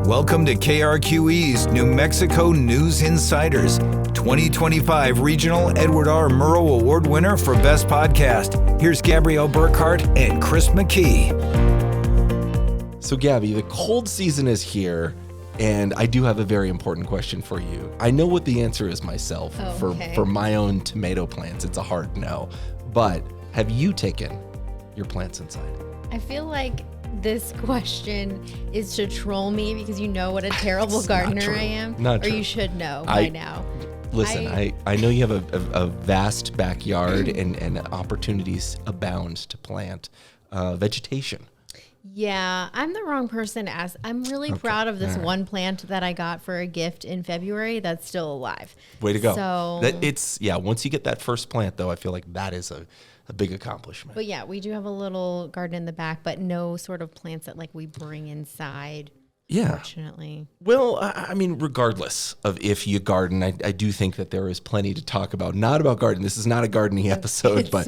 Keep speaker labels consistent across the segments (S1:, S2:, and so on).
S1: Welcome to KRQE's New Mexico News Insiders, 2025 Regional Edward R. Murrow Award winner for Best Podcast. Here's Gabrielle Burkhart and Chris McKee.
S2: So Gabby, the cold season is here, and I do have a very important question for you. I know what the answer is myself for my own tomato plants. It's a hard no. But have you taken your plants inside?
S3: I feel like this question is to troll me because you know what a terrible gardener I am.
S2: Not
S3: or
S2: true.
S3: You should know by now.
S2: Listen, I know you have a vast backyard and opportunities abound to plant vegetation.
S3: Yeah, I'm the wrong person to ask. I'm really proud of this one plant that I got for a gift in February that's still alive.
S2: Way to go.
S3: So
S2: once you get that first plant, though, I feel like that is a big accomplishment.
S3: But yeah, we do have a little garden in the back, but no sort of plants that like we bring inside.
S2: Yeah.
S3: Fortunately.
S2: Well, I mean, regardless of if you garden, I do think that there is plenty to talk about. Not about gardening. This is not a gardening episode, but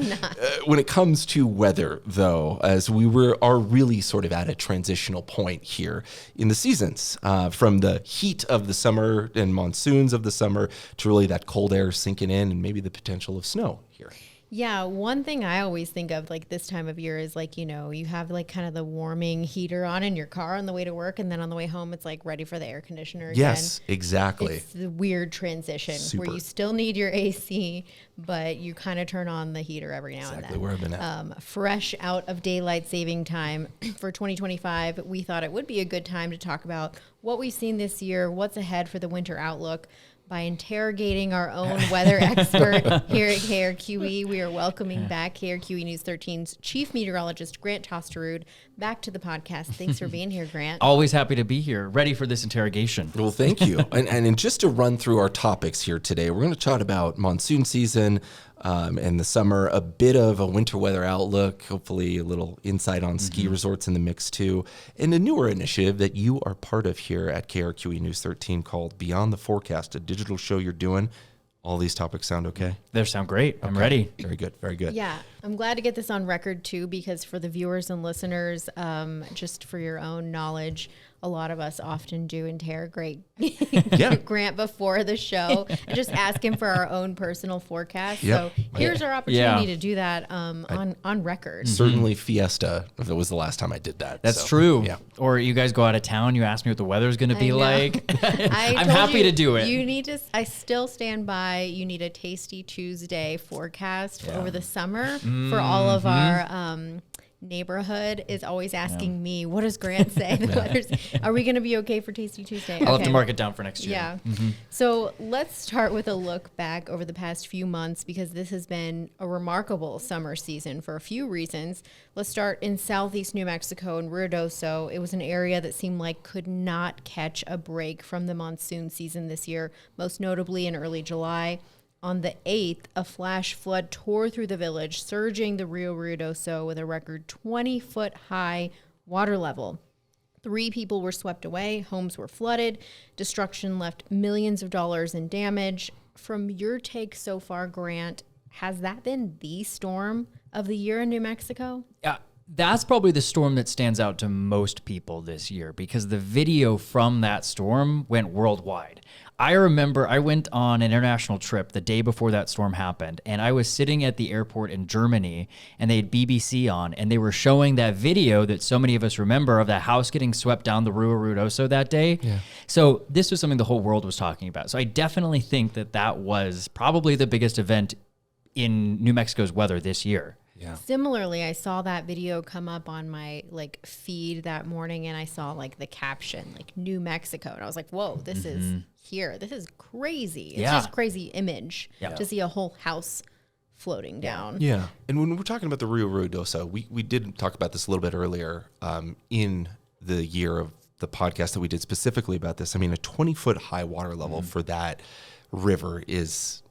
S2: when it comes to weather, though, as we are really sort of at a transitional point here in the seasons, from the heat of the summer and monsoons of the summer to really that cold air sinking in and maybe the potential of snow here.
S3: Yeah, one thing I always think of like this time of year is like, you know, you have like kind of the warming heater on in your car on the way to work, and then on the way home it's like ready for the air conditioner again.
S2: Yes, exactly.
S3: It's the weird transition where you still need your AC, but you kind of turn on the heater every now and then.
S2: Exactly where I've been at.
S3: Fresh out of daylight saving time for 2025, we thought it would be a good time to talk about what we've seen this year, what's ahead for the winter outlook. By interrogating our own weather expert here at KRQE, we are welcoming back KRQE News 13's Chief Meteorologist Grant Tosterud back to the podcast. Thanks for being here, Grant.
S4: Always happy to be here, ready for this interrogation.
S2: Well, thank you. and just to run through our topics here today, we're going to talk about monsoon season and the summer, a bit of a winter weather outlook, hopefully a little insight on ski resorts in the mix too, and a newer initiative that you are part of here at KRQE News 13 called Beyond the Forecast, a digital show you're doing. All these topics sound okay?
S4: They sound great. I'm ready.
S2: Very good. Very good.
S3: Yeah, I'm glad to get this on record too, because for the viewers and listeners, just for your own knowledge, a lot of us often do interrogate Grant before the show and just ask him for our own personal forecast. So here's our opportunity to do that on record.
S2: Certainly Fiesta, if it was the last time I did that.
S4: That's true. Yeah. Or you guys go out of town, you ask me what the weather's going to be like. I'm happy to do it.
S3: You need to, I still stand by, you need a Tasty Tuesday forecast over the summer for all of our neighborhood is always asking me, what does Grant say? Are we going to be okay for Tasty Tuesday?
S4: I'll have to mark it down for next year.
S3: Yeah. So let's start with a look back over the past few months, because this has been a remarkable summer season for a few reasons. Let's start in southeast New Mexico and Ruidoso. It was an area that seemed like could not catch a break from the monsoon season this year, most notably in early July. On the 8th, a flash flood tore through the village, surging the Rio Ruidoso with a record 20-foot-high water level. 3 people were swept away, homes were flooded, destruction left millions of dollars in damage. From your take so far, Grant, has that been the storm of the year in New Mexico?
S4: Yeah. That's probably the storm that stands out to most people this year, because the video from that storm went worldwide. I remember I went on an international trip the day before that storm happened, and I was sitting at the airport in Germany, and they had BBC on, and they were showing that video that so many of us remember of that house getting swept down the Rio Ruidoso that day. Yeah. So this was something the whole world was talking about. So I definitely think that was probably the biggest event in New Mexico's weather this year.
S2: Yeah.
S3: Similarly, I saw that video come up on my feed that morning, and I saw the caption New Mexico, and I was like, "Whoa, this is here. This is crazy. It's just a crazy image to see a whole house floating down."
S2: Yeah, and when we're talking about the Rio Ruidoso, we did talk about this a little bit earlier in the year of the podcast that we did specifically about this. I mean, a 20-foot high water level for that river is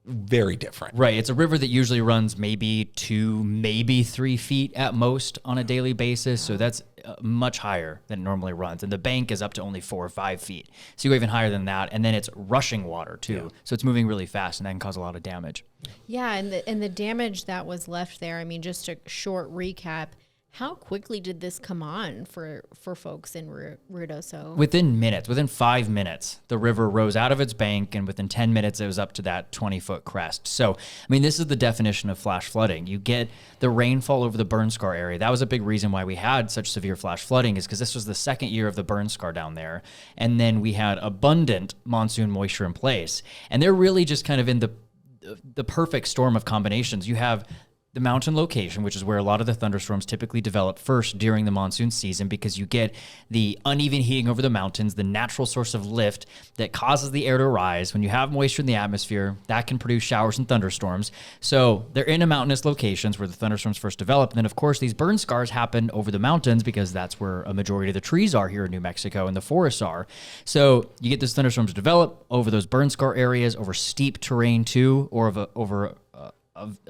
S2: very different.
S4: Right. It's a river that usually runs maybe 2, maybe 3 feet at most on a daily basis. So that's much higher than it normally runs. And the bank is up to only 4 or 5 feet. So you go even higher than that. And then it's rushing water too. Yeah. So it's moving really fast, and that can cause a lot of damage.
S3: Yeah. And the damage that was left there, I mean, just a short recap, How quickly did this come on for folks in Ruidoso?
S4: Within minutes, within 5 minutes, the river rose out of its bank, and within 10 minutes, it was up to that 20-foot crest. So, I mean, this is the definition of flash flooding. You get the rainfall over the burn scar area. That was a big reason why we had such severe flash flooding, is because this was the second year of the burn scar down there. And then we had abundant monsoon moisture in place. And they're really just kind of in the perfect storm of combinations. You have the mountain location, which is where a lot of the thunderstorms typically develop first during the monsoon season, because you get the uneven heating over the mountains, the natural source of lift that causes the air to rise. When you have moisture in the atmosphere, that can produce showers and thunderstorms. So they're in a mountainous locations where the thunderstorms first develop. And then, of course, these burn scars happen over the mountains because that's where a majority of the trees are here in New Mexico and the forests are. So you get those thunderstorms develop over those burn scar areas, over steep terrain too, or over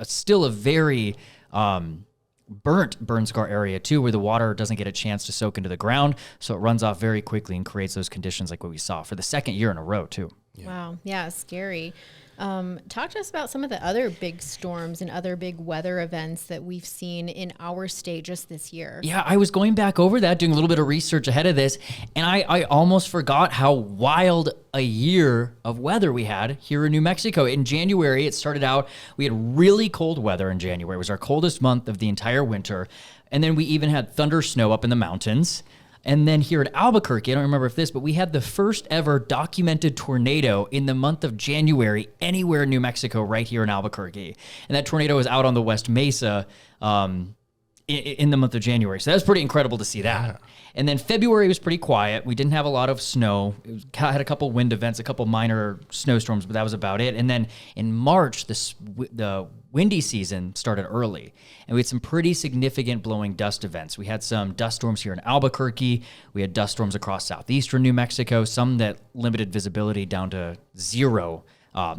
S4: still a very burnt burn scar area too, where the water doesn't get a chance to soak into the ground, so it runs off very quickly and creates those conditions like what we saw for the second year in a row too.
S3: Yeah. Wow, yeah, scary. Talk to us about some of the other big storms and other big weather events that we've seen in our state just this year.
S4: Yeah, I was going back over that, doing a little bit of research ahead of this, and I almost forgot how wild a year of weather we had here in New Mexico. In January, it started out, we had really cold weather in January. It was our coldest month of the entire winter. And then we even had thunder snow up in the mountains. And then here at Albuquerque, I don't remember if this, but we had the first ever documented tornado in the month of January anywhere in New Mexico, right here in Albuquerque. And that tornado was out on the West Mesa in the month of January. So that was pretty incredible to see that. Yeah. And then February was pretty quiet. We didn't have a lot of snow. Had a couple wind events, a couple minor snowstorms, but that was about it. And then in March, the windy season started early, and we had some pretty significant blowing dust events. We had some dust storms here in Albuquerque. We had dust storms across southeastern New Mexico, some that limited visibility down to zero,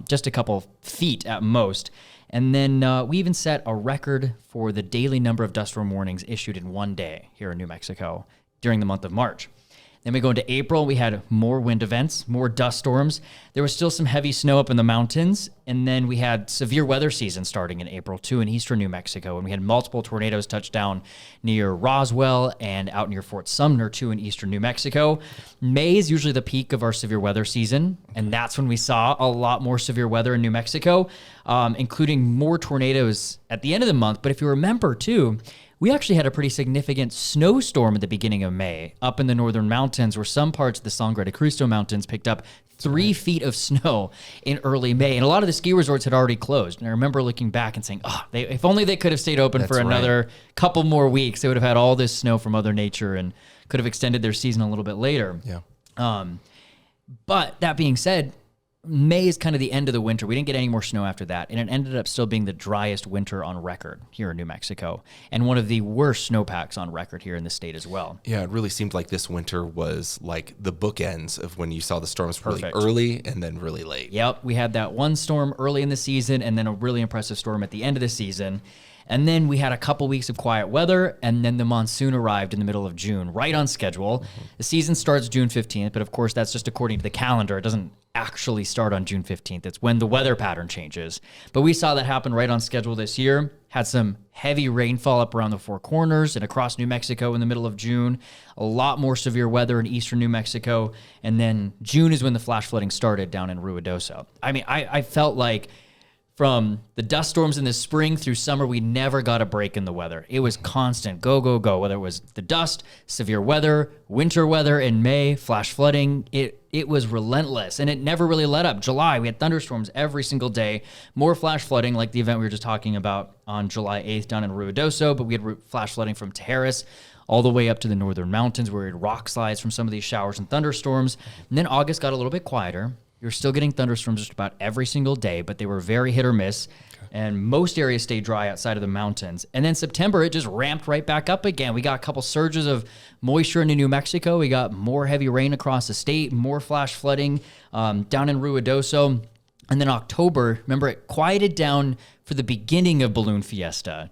S4: just a couple feet at most. And then we even set a record for the daily number of dust storm warnings issued in one day here in New Mexico during the month of March. Then we go into April, we had more wind events, more dust storms. There was still some heavy snow up in the mountains. And then we had severe weather season starting in April too in eastern New Mexico. And we had multiple tornadoes touch down near Roswell and out near Fort Sumner too in eastern New Mexico. May is usually the peak of our severe weather season. And that's when we saw a lot more severe weather in New Mexico, including more tornadoes at the end of the month. But if you remember too, we actually had a pretty significant snowstorm at the beginning of May up in the northern mountains, where some parts of the Sangre de Cristo Mountains picked up 3 feet of snow in early May. And a lot of the ski resorts had already closed. And I remember looking back and saying, if only they could have stayed open for another couple more weeks, they would have had all this snow from Mother Nature and could have extended their season a little bit later.
S2: Yeah.
S4: But that being said, May is kind of the end of the winter. We didn't get any more snow after that, and it ended up still being the driest winter on record here in New Mexico, and one of the worst snowpacks on record here in the state as well.
S2: Yeah, it really seemed like this winter was like the bookends of when you saw the storms really early and then really late.
S4: Yep, we had that one storm early in the season and then a really impressive storm at the end of the season. And then we had a couple weeks of quiet weather, and then the monsoon arrived in the middle of June, right on schedule. Mm-hmm. The season starts June 15th, but of course that's just according to the calendar. It doesn't actually start on June 15th. It's when the weather pattern changes. But we saw that happen right on schedule this year. Had some heavy rainfall up around the Four Corners and across New Mexico in the middle of June. A lot more severe weather in eastern New Mexico. And then June is when the flash flooding started down in Ruidoso. I mean, I felt like from the dust storms in the spring through summer, we never got a break in the weather. It was constant, go, go, go. Whether it was the dust, severe weather, winter weather in May, flash flooding, it was relentless, and it never really let up. July, we had thunderstorms every single day, more flash flooding like the event we were just talking about on July 8th down in Ruidoso, but we had flash flooding from Tijeras all the way up to the northern mountains where we had rock slides from some of these showers and thunderstorms. And then August got a little bit quieter. You're still getting thunderstorms just about every single day, but they were very hit or miss. And most areas stayed dry outside of the mountains. And then September, it just ramped right back up again. We got a couple surges of moisture into New Mexico. We got more heavy rain across the state, more flash flooding down in Ruidoso. And then October, remember, it quieted down for the beginning of Balloon Fiesta.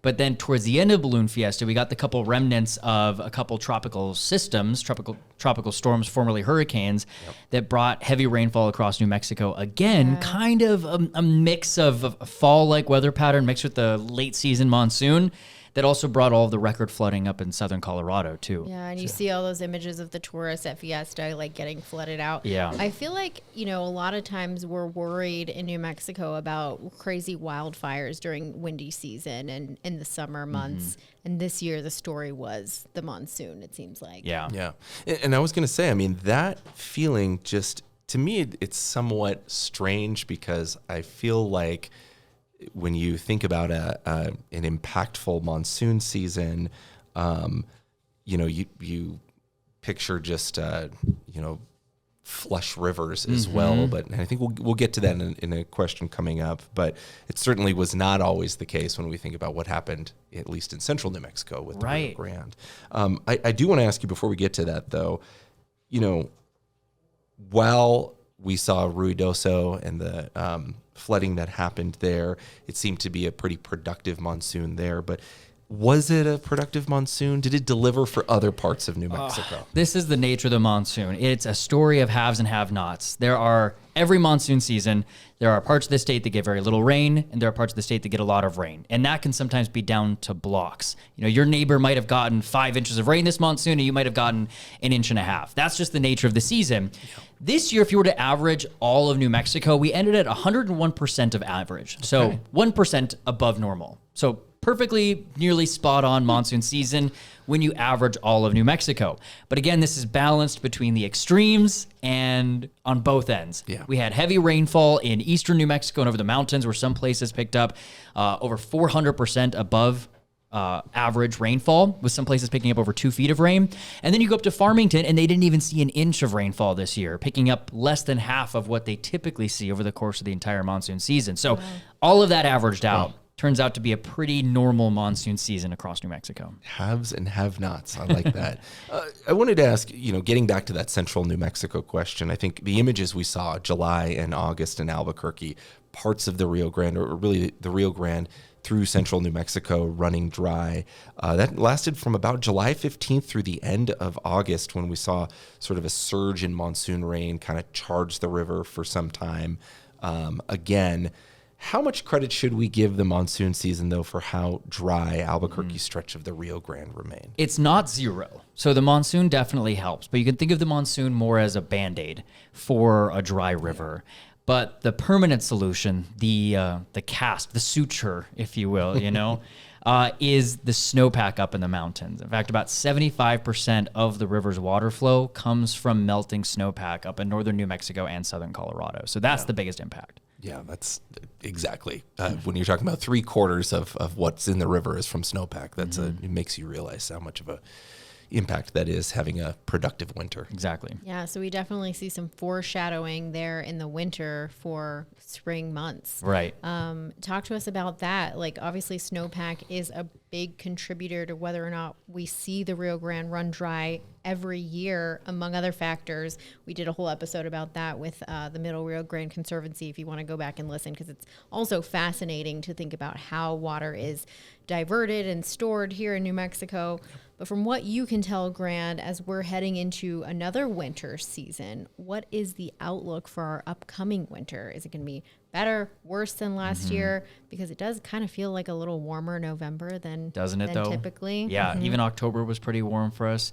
S4: But then towards the end of Balloon Fiesta, we got the couple remnants of a couple tropical systems, tropical storms, formerly hurricanes, that brought heavy rainfall across New Mexico. Again, kind of a mix of a fall-like weather pattern mixed with the late season monsoon that also brought all of the record flooding up in southern Colorado too.
S3: Yeah, and you see all those images of the tourists at Fiesta like getting flooded out.
S4: Yeah.
S3: I feel like, a lot of times we're worried in New Mexico about crazy wildfires during windy season and in the summer months. And this year the story was the monsoon, it seems like.
S4: Yeah.
S2: Yeah. And I was going to say, I mean, that feeling just, to me, it's somewhat strange because I feel like when you think about an impactful monsoon season, you picture just, flush rivers as well. But I think we'll get to that in a question coming up. But it certainly was not always the case when we think about what happened, at least in central New Mexico with the Rio Grande. I do want to ask you before we get to that, though, while we saw Ruidoso and the flooding that happened there, it seemed to be a pretty productive monsoon there. But was it a productive monsoon? Did it deliver for other parts of New Mexico?
S4: This is the nature of the monsoon. It's a story of haves and have-nots. Every monsoon season, there are parts of the state that get very little rain, and there are parts of the state that get a lot of rain. And that can sometimes be down to blocks. Your neighbor might have gotten 5 inches of rain this monsoon, and you might have gotten 1.5 inches. That's just the nature of the season. This year, if you were to average all of New Mexico, we ended at 101% of average. So 1% above normal. So perfectly nearly spot on monsoon season when you average all of New Mexico. But again, this is balanced between the extremes and on both ends.
S2: Yeah.
S4: We had heavy rainfall in eastern New Mexico and over the mountains where some places picked up over 400% above average rainfall, with some places picking up over 2 feet of rain. And then you go up to Farmington and they didn't even see 1 inch of rainfall this year, picking up less than half of what they typically see over the course of the entire monsoon season. So all of that averaged out. Turns out to be a pretty normal monsoon season across New Mexico.
S2: Haves and have-nots. I like that. I wanted to ask, getting back to that central New Mexico question, I think the images we saw July and August in Albuquerque, parts of the Rio Grande, or really the Rio Grande through central New Mexico running dry, that lasted from about July 15th through the end of August, when we saw sort of a surge in monsoon rain kind of charge the river for some time. Again, how much credit should we give the monsoon season, though, for how dry Albuquerque's stretch of the Rio Grande remained?
S4: It's not zero. So the monsoon definitely helps, but you can think of the monsoon more as a Band-Aid for a dry river. But the permanent solution, the cast, the suture, if you will, is the snowpack up in the mountains. In fact, about 75% of the river's water flow comes from melting snowpack up in northern New Mexico and southern Colorado. So that's the biggest impact.
S2: Yeah, that's exactly. When you're talking about 3/4 of what's in the river is from snowpack, it makes you realize how much of a impact that is having a productive winter.
S4: Exactly.
S3: Yeah, so we definitely see some foreshadowing there in the winter for spring months.
S4: Right.
S3: Talk to us about that. Like, obviously, snowpack is a big contributor to whether or not we see the Rio Grande run dry every year, among other factors. We did a whole episode about that with the Middle Rio Grande Conservancy, if you want to go back and listen, because it's also fascinating to think about how water is diverted and stored here in New Mexico. But from what you can tell, Grant, as we're heading into another winter season, what is the outlook for our upcoming winter? Is it going to be better, worse than last year? Because it does kind of feel like a little warmer November than typically.
S4: Yeah, even October was pretty warm for us.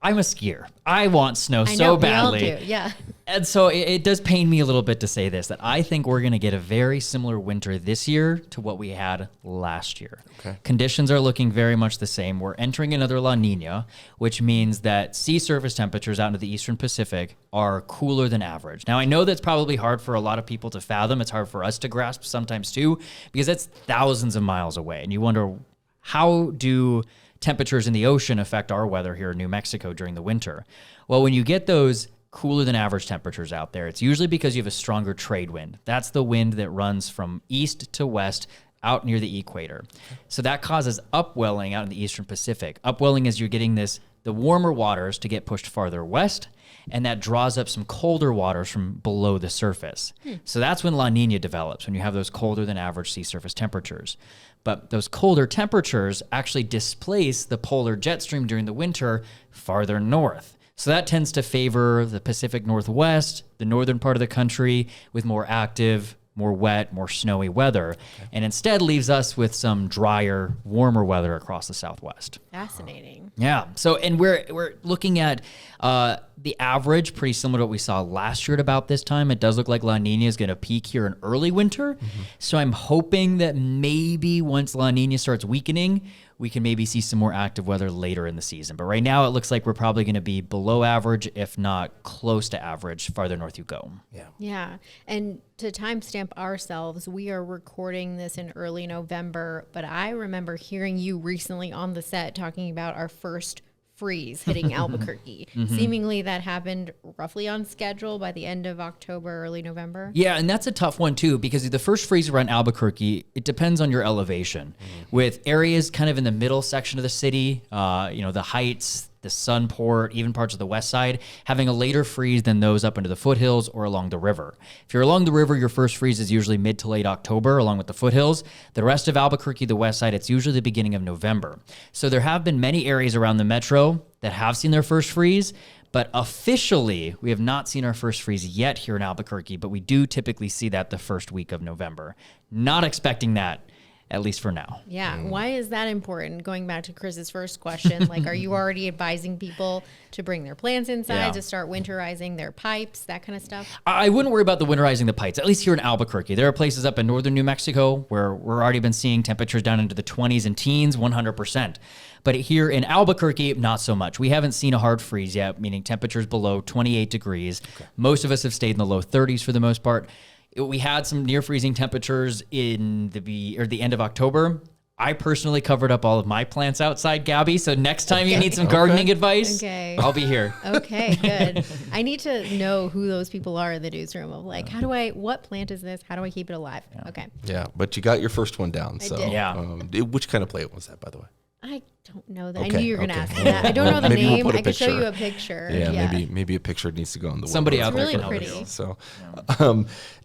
S4: I'm a skier. I want snow so badly.
S3: We all do, yeah.
S4: And so it does pain me a little bit to say this, that I think we're going to get a very similar winter this year to what we had last year.
S2: Okay.
S4: Conditions are looking very much the same. We're entering another La Nina, which means that sea surface temperatures out into the eastern Pacific are cooler than average. Now, I know that's probably hard for a lot of people to fathom. It's hard for us to grasp sometimes too, because that's thousands of miles away. And you wonder, how do temperatures in the ocean affect our weather here in New Mexico during the winter? Well, when you get those cooler than average temperatures out there, it's usually because you have a stronger trade wind. That's the wind that runs from east to west out near the equator. So that causes upwelling out in the eastern Pacific. Upwelling is you're getting the warmer waters to get pushed farther west, and that draws up some colder waters from below the surface. So that's when La Nina develops, when you have those colder than average sea surface temperatures. But those colder temperatures actually displace the polar jet stream during the winter farther north. So that tends to favor the Pacific Northwest, the northern part of the country, with more active more wet, more snowy weather, and instead leaves us with some drier, warmer weather across the Southwest.
S3: Fascinating.
S4: Yeah. So, and we're looking at the average, pretty similar to what we saw last year at about this time. It does look like La Nina is going to peak here in early winter. So I'm hoping that maybe once La Nina starts weakening, we can maybe see some more active weather later in the season. But right now it looks like we're probably going to be below average, if not close to average, farther north you go.
S3: Yeah. And to timestamp ourselves, we are recording this in early November, but I remember hearing you recently on the set talking about our first freeze hitting Albuquerque. Seemingly that happened roughly on schedule by the end of October, early November.
S4: Yeah, and that's a tough one too, because the first freeze around Albuquerque, it depends on your elevation. With areas kind of in the middle section of the city, the Heights, the Sunport, even parts of the west side, having a later freeze than those up into the foothills or along the river. If you're along the river, your first freeze is usually mid to late October, along with the foothills. The rest of Albuquerque, the west side, it's usually the beginning of November. So there have been many areas around the metro that have seen their first freeze, but officially, we have not seen our first freeze yet here in Albuquerque, but we do typically see that the first week of November. Not expecting that, at least for now.
S3: Yeah. Why is that important? Going back to Chris's first question, like, are you already advising people to bring their plants inside, to start winterizing their pipes, that kind of stuff?
S4: I wouldn't worry about the winterizing the pipes, at least here in Albuquerque. There are places up in northern New Mexico where we're already been seeing temperatures down into the 20s and teens, 100%. But here in Albuquerque, not so much. We haven't seen a hard freeze yet, meaning temperatures below 28 degrees. Most of us have stayed in the low 30s for the most part. We had some near freezing temperatures in the end of October. I personally covered up all of my plants outside, Gabby. So next time you need some gardening advice, I'll be here.
S3: Okay, good. I need to know who those people are in the newsroom of like, what plant is this? How do I keep it alive? Okay.
S2: Yeah, but you got your first one down.
S3: I
S2: So
S3: did.
S4: Yeah.
S2: Which kind of plant was that, by the way?
S3: I don't know that.
S2: Okay,
S3: I knew you were going to
S2: okay.
S3: ask me that. I don't know the
S2: Maybe we'll
S3: name.
S2: put a
S3: I could show
S2: picture.
S3: you a picture.
S2: Yeah, maybe a picture needs to go on the
S4: Somebody
S2: website.
S4: out there
S3: really
S4: can help
S3: pretty.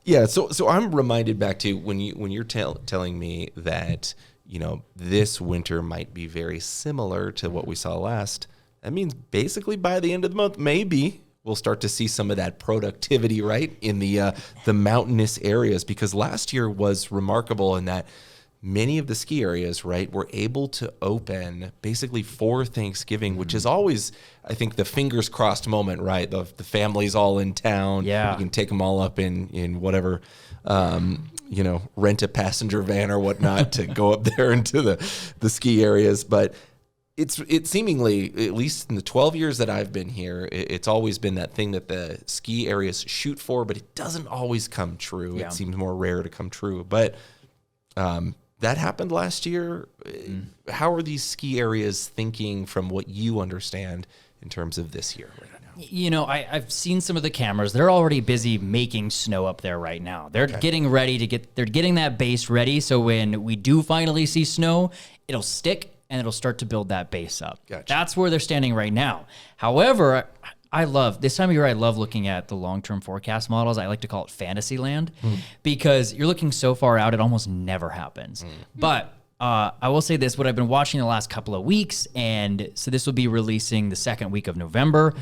S4: you.
S2: So, so I'm reminded back to when you're telling me that this winter might be very similar to what we saw last. That means basically by the end of the month, maybe we'll start to see some of that productivity, right, in the mountainous areas, because last year was remarkable in that many of the ski areas, right, were able to open basically for Thanksgiving, which is always, I think, the fingers crossed moment, right? The family's all in town.
S4: Yeah.
S2: You can take them all up in whatever, rent a passenger van or whatnot to go up there into the ski areas. But it's seemingly, at least in the 12 years that I've been here, it's always been that thing that the ski areas shoot for, but it doesn't always come true.
S4: Yeah.
S2: It seems more rare to come true. But that happened last year. How are these ski areas thinking from what you understand in terms of this year right now?
S4: I've seen some of the cameras. They're already busy making snow up there right now. They're getting ready they're getting that base ready. So when we do finally see snow, it'll stick and it'll start to build that base up.
S2: Gotcha.
S4: That's where they're standing right now. However, I love this time of year. I love looking at the long-term forecast models. I like to call it fantasy land because you're looking so far out, it almost never happens. But I will say this, what I've been watching the last couple of weeks, and so this will be releasing the second week of November.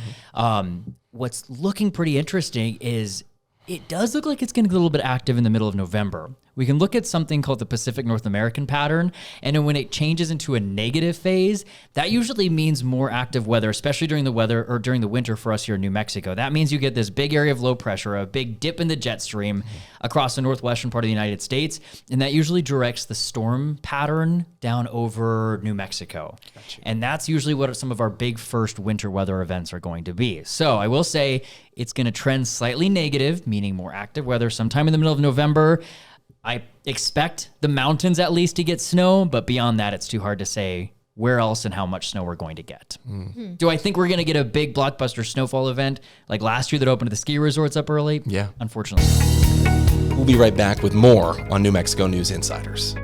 S4: What's looking pretty interesting is it does look like it's going to get a little bit active in the middle of November. We can look at something called the Pacific North American pattern, and then when it changes into a negative phase, that usually means more active weather, especially during the winter for us here in New Mexico. That means you get this big area of low pressure, a big dip in the jet stream across the northwestern part of the United States, and that usually directs the storm pattern down over New Mexico. Gotcha. And that's usually what some of our big first winter weather events are going to be. So I will say it's going to trend slightly negative, meaning more active weather sometime in the middle of November. I expect the mountains at least to get snow, but beyond that, it's too hard to say where else and how much snow we're going to get. Do I think we're going to get a big blockbuster snowfall event like last year that opened the ski resorts up early?
S2: Yeah.
S4: Unfortunately.
S2: We'll be right back with more on New Mexico News Insiders.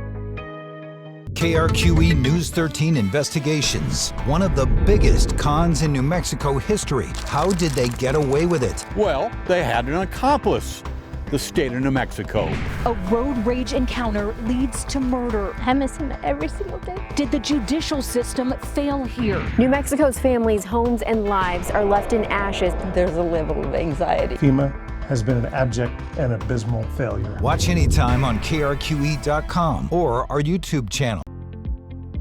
S1: KRQE News 13 investigations. One of the biggest cons in New Mexico history. How did they get away with it?
S5: Well, they had an accomplice. The state of New Mexico.
S6: A road rage encounter leads to murder.
S7: I miss him every single day.
S6: Did the judicial system fail here?
S7: New Mexico's families, homes, and lives are left in ashes.
S8: There's a level of anxiety.
S9: FEMA
S7: has been an abject and abysmal failure.
S1: Watch anytime on krqe.com or our YouTube channel.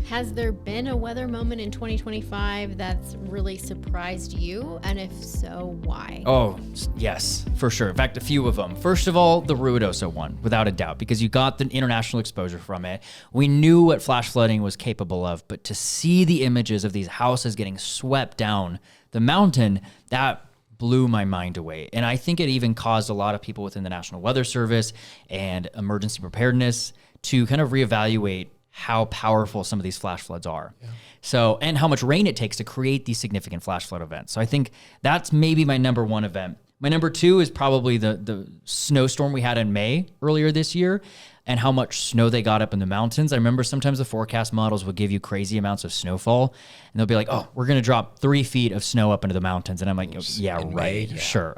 S3: Has there been a weather moment in 2025 that's really surprised you? And if so, why?
S4: Oh, yes, for sure. In fact, a few of them. First of all, the Ruidoso one, without a doubt, because you got the international exposure from it. We knew what flash flooding was capable of, but to see the images of these houses getting swept down the mountain, that blew my mind away. And I think it even caused a lot of people within the National Weather Service and emergency preparedness to kind of reevaluate how powerful some of these flash floods are. Yeah. So, and how much rain it takes to create these significant flash flood events. So I think that's maybe my number one event. My number two is probably the snowstorm we had in May earlier this year and how much snow they got up in the mountains. I remember sometimes the forecast models would give you crazy amounts of snowfall and they'll be like, oh, we're going to drop 3 feet of snow up into the mountains. And I'm like, yeah, right. May, yeah. Sure.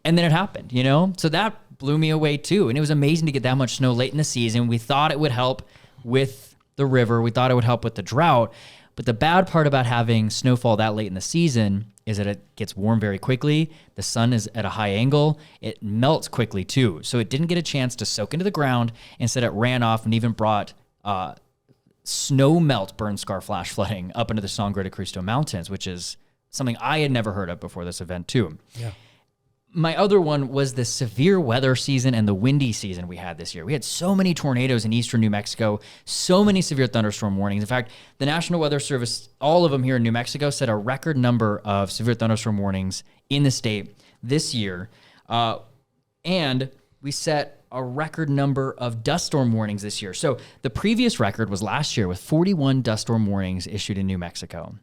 S4: And then it happened, you know? So that blew me away too. And it was amazing to get that much snow late in the season. We thought it would help with the river. We thought it would help with the drought. But the bad part about having snowfall that late in the season is that it gets warm very quickly. The sun is at a high angle. It melts quickly too. So it didn't get a chance to soak into the ground. Instead, it ran off and even brought snow melt burn scar flash flooding up into the Sangre de Cristo Mountains, which is something I had never heard of before this event too. Yeah. My other one was the severe weather season and the windy season we had this year. We had so many tornadoes in eastern New Mexico, so many severe thunderstorm warnings. In fact, the National Weather Service, all of them here in New Mexico, set a record number of severe thunderstorm warnings in the state this year. And we set a record number of dust storm warnings this year. So the previous record was last year with 41 dust storm warnings issued in New Mexico.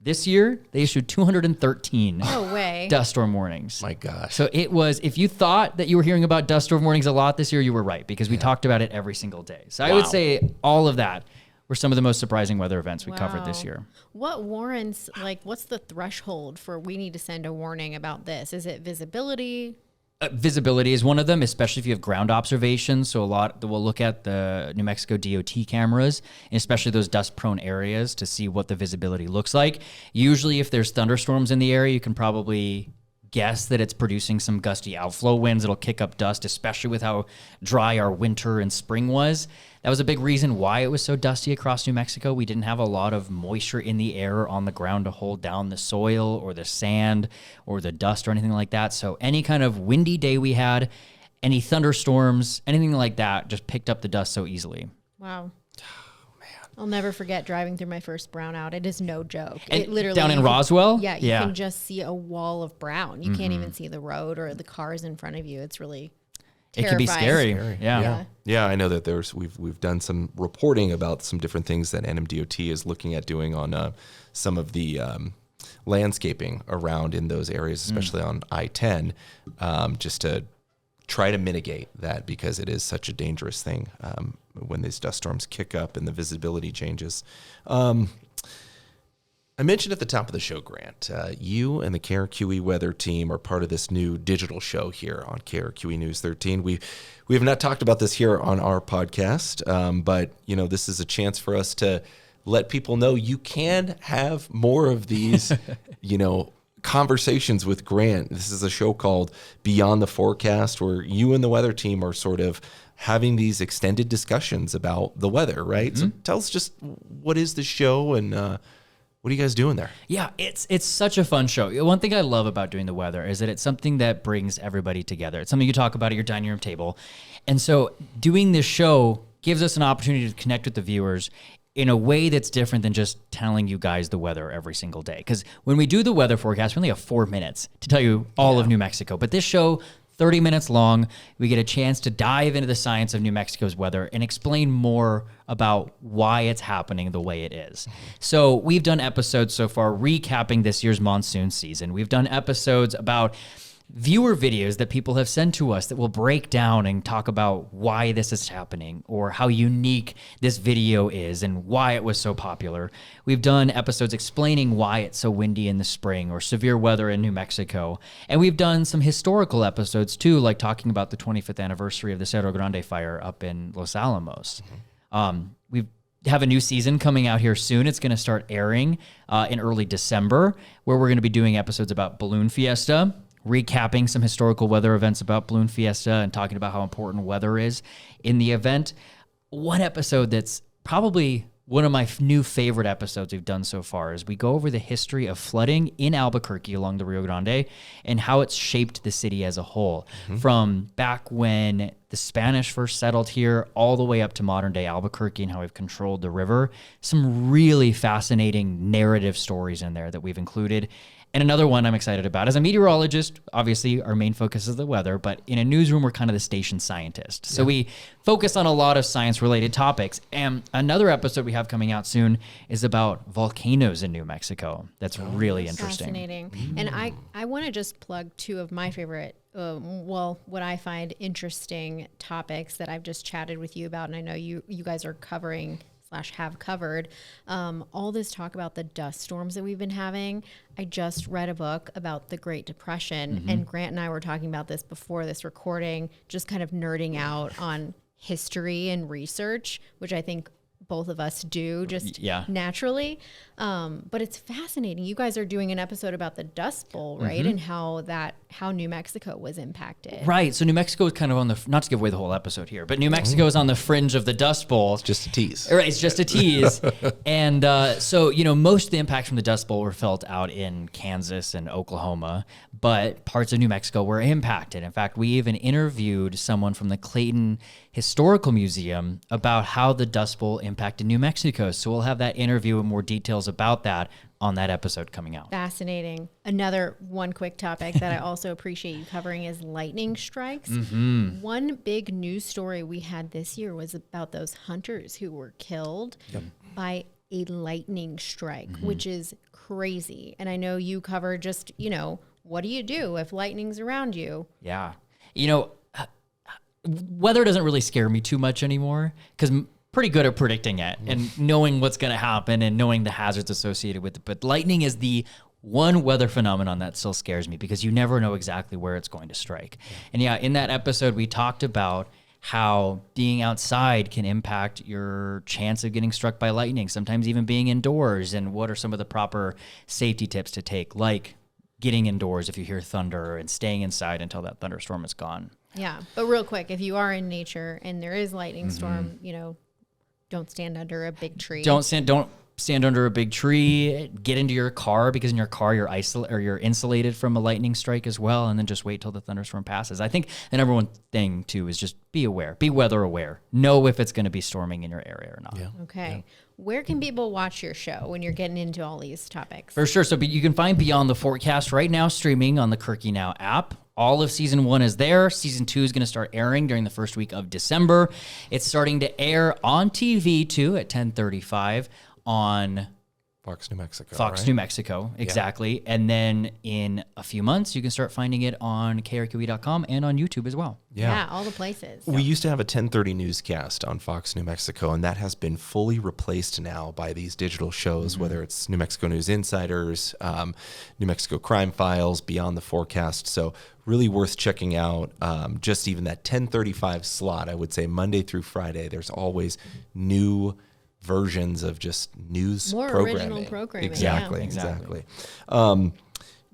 S4: This year, they issued 213 dust storm warnings.
S2: My gosh.
S4: So it was, if you thought that you were hearing about dust storm warnings a lot this year, you were right, because we talked about it every single day. So I would say all of that were some of the most surprising weather events we covered this year.
S3: What warrants, like, what's the threshold for we need to send a warning about this? Is it visibility?
S4: Visibility is one of them, especially if you have ground observations. So a lot we'll look at the New Mexico DOT cameras, and especially those dust-prone areas to see what the visibility looks like. Usually if there's thunderstorms in the area, you can probably guess that it's producing some gusty outflow winds. It'll kick up dust, especially with how dry our winter and spring was. That was a big reason why it was so dusty across New Mexico. We didn't have a lot of moisture in the air or on the ground to hold down the soil or the sand or the dust or anything like that. So any kind of windy day we had, any thunderstorms, anything like that just picked up the dust so easily.
S3: Wow. I'll never forget driving through my first brownout. It is no joke.
S4: And
S3: it literally
S4: down in Roswell?
S3: Yeah, you can just see a wall of brown. You can't even see the road or the cars in front of you. It's really terrifying.
S4: It can be scary.
S2: Yeah, I know that we've done some reporting about some different things that NMDOT is looking at doing on some of the landscaping around in those areas, especially on I-10, just to try to mitigate that, because it is such a dangerous thing when these dust storms kick up and the visibility changes. I mentioned at the top of the show, Grant, you and the KRQE weather team are part of this new digital show here on KRQE News 13. We have not talked about this here on our podcast, but this is a chance for us to let people know you can have more of these, conversations with Grant. This is a show called Beyond the Forecast, where you and the weather team are sort of having these extended discussions about the weather, right? So tell us just what is the show and what are you guys doing there?
S4: Yeah, it's such a fun show. One thing I love about doing the weather is that it's something that brings everybody together. It's something you talk about at your dining room table. And so doing this show gives us an opportunity to connect with the viewers in a way that's different than just telling you guys the weather every single day. Because when we do the weather forecast, we only have 4 minutes to tell you all of New Mexico. But this show, 30 minutes long, we get a chance to dive into the science of New Mexico's weather and explain more about why it's happening the way it is. So we've done episodes so far recapping this year's monsoon season. We've done episodes about viewer videos that people have sent to us that will break down and talk about why this is happening or how unique this video is and why it was so popular. We've done episodes explaining why it's so windy in the spring or severe weather in New Mexico. And we've done some historical episodes too, like talking about the 25th anniversary of the Rio Grande fire up in Los Alamos. We have a new season coming out here soon. It's going to start airing in early December, where we're going to be doing episodes about Balloon Fiesta, recapping some historical weather events about Balloon Fiesta and talking about how important weather is in the event. One episode that's probably one of my new favorite episodes we've done so far is we go over the history of flooding in Albuquerque along the Rio Grande and how it's shaped the city as a whole. From back when the Spanish first settled here all the way up to modern day Albuquerque and how we've controlled the river. Some really fascinating narrative stories in there that we've included. And another one I'm excited about. As a meteorologist, obviously our main focus is the weather, but in a newsroom, we're kind of the station scientist. So we focus on a lot of science-related topics. And another episode we have coming out soon is about volcanoes in New Mexico. That's really interesting.
S3: Fascinating. And I want to just plug two of my favorite, what I find interesting topics that I've just chatted with you about, and I know you guys are covering / have covered, all this talk about the dust storms that we've been having. I just read a book about the Great Depression, and Grant and I were talking about this before this recording, just kind of nerding out on history and research, which I think both of us do just naturally. But it's fascinating. You guys are doing an episode about the Dust Bowl, right? And how New Mexico was impacted.
S4: Right. So New Mexico is kind of on the, not to give away the whole episode here, but New Mexico is on the fringe of the Dust Bowl.
S2: It's just a tease.
S4: Right. It's just a tease. And so, most of the impacts from the Dust Bowl were felt out in Kansas and Oklahoma, but parts of New Mexico were impacted. In fact, we even interviewed someone from the Clayton Historical Museum about how the Dust Bowl impacted New Mexico. So we'll have that interview and more details about that on that episode coming out.
S3: Fascinating. Another one quick topic that I also appreciate you covering is lightning strikes. One big news story we had this year was about those hunters who were killed by a lightning strike, which is crazy. And I know you cover just, what do you do if lightning's around you?
S4: Yeah. Weather doesn't really scare me too much anymore because I'm pretty good at predicting it and knowing what's going to happen and knowing the hazards associated with it. But lightning is the one weather phenomenon that still scares me because you never know exactly where it's going to strike. And in that episode, we talked about how being outside can impact your chance of getting struck by lightning, sometimes even being indoors, and what are some of the proper safety tips to take, like getting indoors if you hear thunder and staying inside until that thunderstorm is gone.
S3: Yeah, but real quick, if you are in nature and there is lightning storm, don't stand under a big tree.
S4: Don't stand under a big tree. Get into your car because in your car you're insulated from a lightning strike as well, and then just wait till the thunderstorm passes. I think the number one thing too is just be aware, be weather aware. Know if it's going to be storming in your area or not.
S2: Yeah.
S3: Okay. Yeah. Where can people watch your show when you're getting into all these topics?
S4: For sure. So you can find Beyond the Forecast right now streaming on the Kirky Now app. All of season 1 is there. Season 2 is going to start airing during the first week of December. It's starting to air on TV too at 10:35 on
S2: Fox, New Mexico.
S4: Fox,
S2: right?
S4: New Mexico, exactly. Yeah. And then in a few months, you can start finding it on krqe.com and on YouTube as well.
S3: Yeah, all the places.
S2: We used to have a 10:30 newscast on Fox, New Mexico, and that has been fully replaced now by these digital shows, whether it's New Mexico News Insiders, New Mexico Crime Files, Beyond the Forecast. So really worth checking out. Just even that 10:35 slot, I would say Monday through Friday, there's always new versions of just news
S3: more
S2: programming.
S3: Original programming.
S2: Exactly.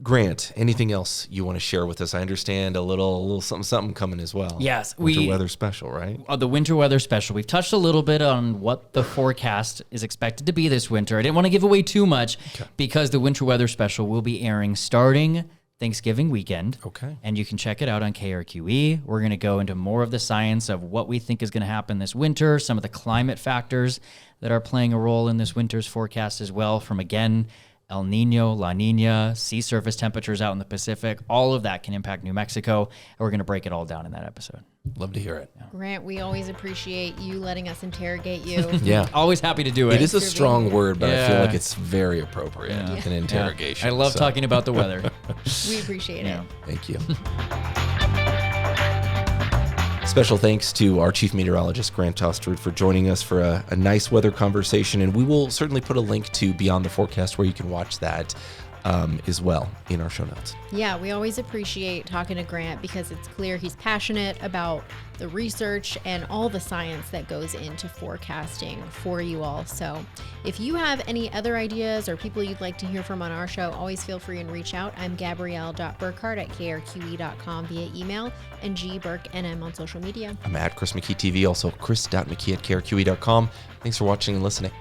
S2: Grant, anything else you want to share with us? I understand a little something coming as well.
S4: Yes,
S2: winter weather special, right?
S4: The winter weather special. We've touched a little bit on what the forecast is expected to be this winter. I didn't want to give away too much because the winter weather special will be airing starting Thanksgiving weekend.
S2: Okay.
S4: And you can check it out on KRQE. We're going to go into more of the science of what we think is going to happen this winter, some of the climate factors that are playing a role in this winter's forecast as well, from, again, El Nino, La Nina, sea surface temperatures out in the Pacific. All of that can impact New Mexico, and we're going to break it all down in that episode.
S2: Love to hear it.
S3: Yeah. Grant, we always appreciate you letting us interrogate you.
S2: Yeah.
S4: Always happy to do it.
S2: It is a strong word, but I feel like it's very appropriate in interrogation.
S4: I love talking about the weather.
S3: We appreciate it.
S2: Thank you. Special thanks to our Chief Meteorologist, Grant Tosterud, for joining us for a nice weather conversation. And we will certainly put a link to Beyond the Forecast where you can watch that as well in our show notes.
S3: Yeah, we always appreciate talking to Grant because it's clear he's passionate about the research and all the science that goes into forecasting for you all. So if you have any other ideas or people you'd like to hear from on our show, always feel free and reach out. I'm Gabrielle.Burkhart@krqe.com via email and GBurkNM on social media.
S2: I'm at Chris McKee TV, also chris.mckee@krqe.com. Thanks for watching and listening.